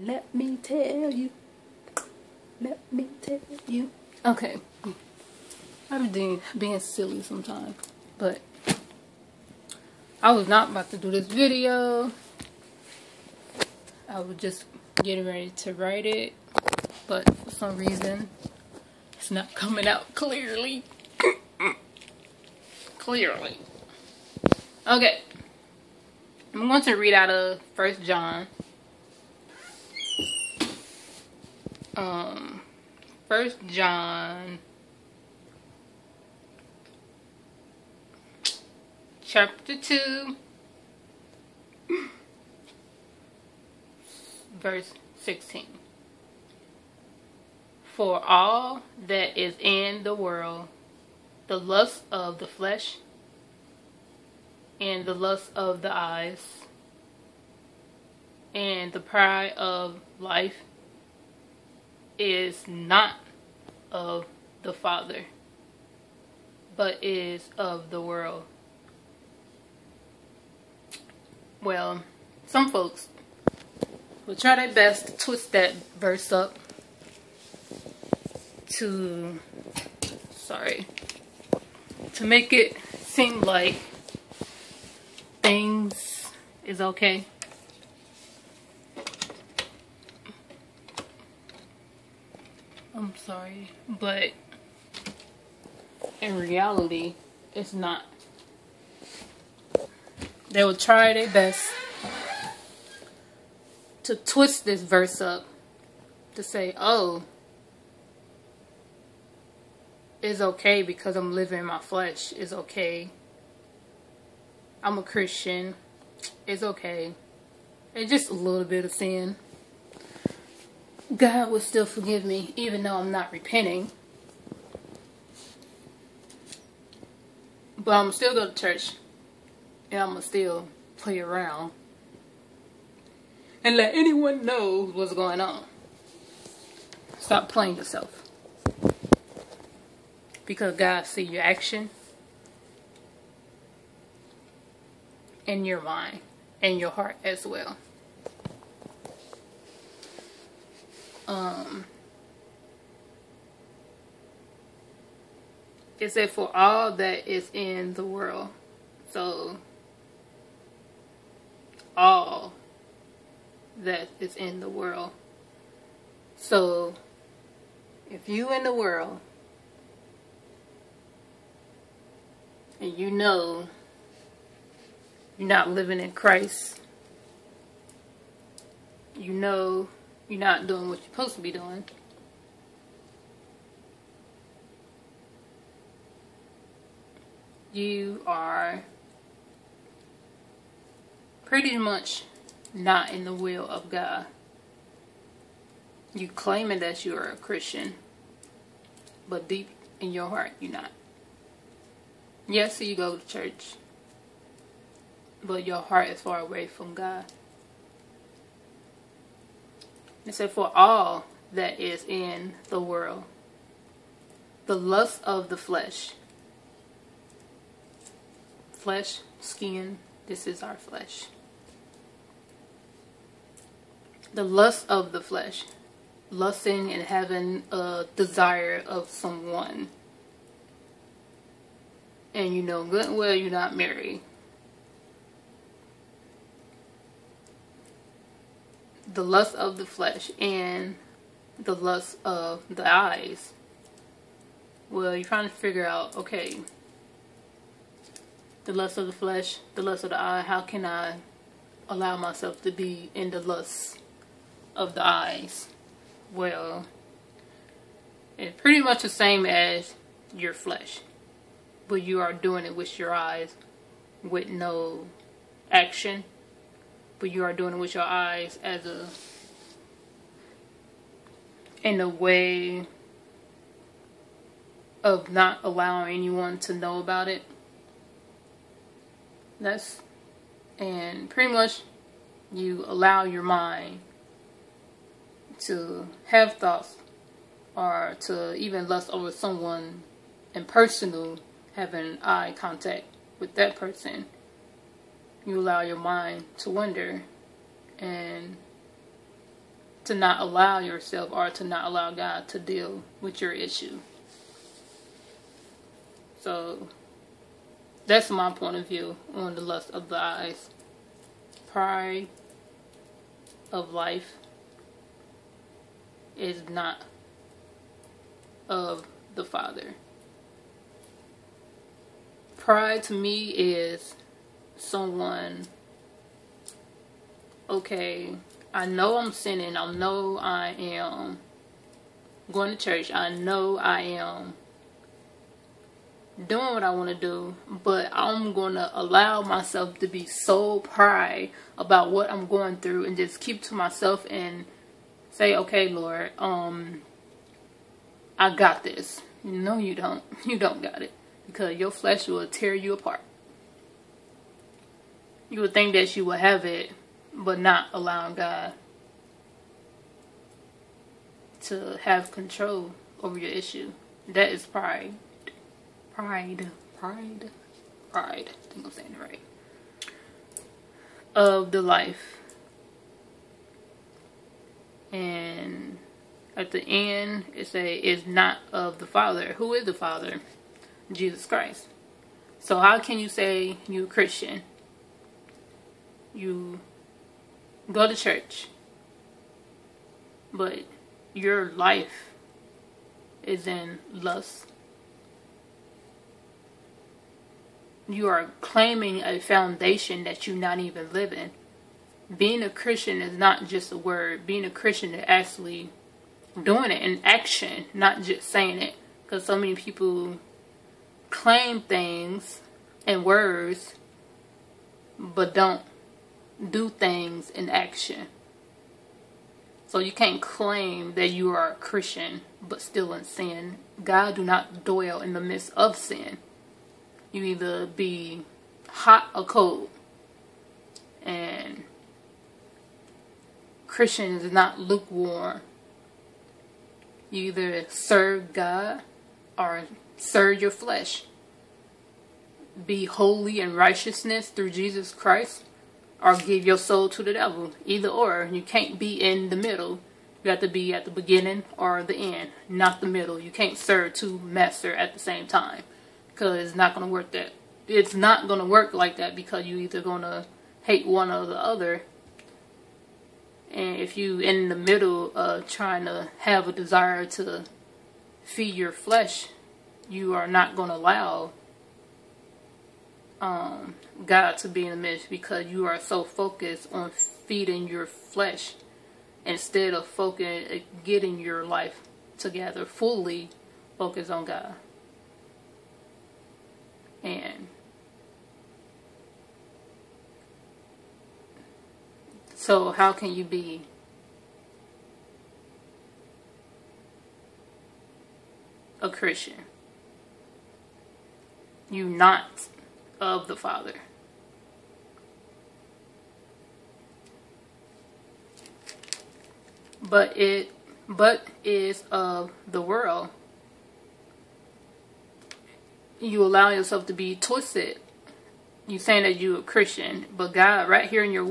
Let me tell you. Let me tell you. Okay. I'm being silly sometimes. But I was not about to do this video. I was just getting ready to write it. But for some reason, it's not coming out clearly. Clearly. Okay. I'm going to read out of 1 John. 1 John chapter 2 verse 16. For all that is in the world, the lust of the flesh and the lust of the eyes and the pride of life is not of the Father, but is of the world. Well, some folks will try their best to twist that verse up to make it seem like things is okay. I'm sorry, but in reality, it's not. They will try their best to twist this verse up to say, oh, it's okay because I'm living in my flesh. It's okay. I'm a Christian. It's okay. It's just a little bit of sin. God will still forgive me even though I'm not repenting. But I'm still go to church. And I'm going to still play around. And let anyone know what's going on. Stop playing yourself. Because God sees your action. And your mind. And your heart as well. It said for all that is in the world. So all that is in the world. So if you in the world and you know you're not living in Christ, you know you're not doing what you're supposed to be doing, you are pretty much not in the will of God. You claiming that you are a Christian, but deep in your heart, you're not. Yes, you go to church, but your heart is far away from God. It said, for all that is in the world, the lust of the flesh. Flesh, skin, this is our flesh. The lust of the flesh. Lusting and having a desire of someone. And you know good and well you're not married. The lust of the flesh and the lust of the eyes. Well, you're trying to figure out, okay, the lust of the flesh, the lust of the eye, how can I allow myself to be in the lust of the eyes? Well, it's pretty much the same as your flesh, but you are doing it with your eyes with no action, but you are doing it with your eyes as in a way of not allowing anyone to know about it. And pretty much you allow your mind to have thoughts or to even lust over someone in personal, having eye contact with that person. You allow your mind to wander and to not allow yourself or to not allow God to deal with your issue. So that's my point of view on the lust of the eyes. Pride of life is not of the Father. Pride to me is someone, okay, I know I'm sinning, I know I am going to church, I know I am doing what I want to do, but I'm going to allow myself to be so pride about what I'm going through and just keep to myself and say, okay, Lord, I got this. No, you don't. You don't got it. Because your flesh will tear you apart. You would think that you will have it, but not allowing God to have control over your issue. That is pride. Pride. I think I'm saying it right. Of the life. And at the end, it is not of the Father. Who is the Father? Jesus Christ. So how can you say you're a Christian? You go to church, but your life is in lust. You are claiming a foundation that you're not even living. Being a Christian is not just a word. Being a Christian is actually doing it in action, not just saying it. Because so many people claim things in words, but don't do things in action. So you can't claim that you are a Christian, but still in sin. God do not dwell in the midst of sin. You either be hot or cold. And Christian is not lukewarm. You either serve God or serve your flesh. Be holy in righteousness through Jesus Christ, or give your soul to the devil. Either or. You can't be in the middle. You have to be at the beginning or the end, not the middle. You can't serve two masters at the same time, because it's not going to work that. It's not going to work like that, because you either going to hate one or the other. And if you in the middle of trying to have a desire to feed your flesh, you are not going to allow God to be in the midst, because you are so focused on feeding your flesh instead of getting your life together, fully focused on God. And so how can you be a Christian? You not of the Father. But is of the world. You allow yourself to be twisted. You saying that you're a Christian, but God right here in your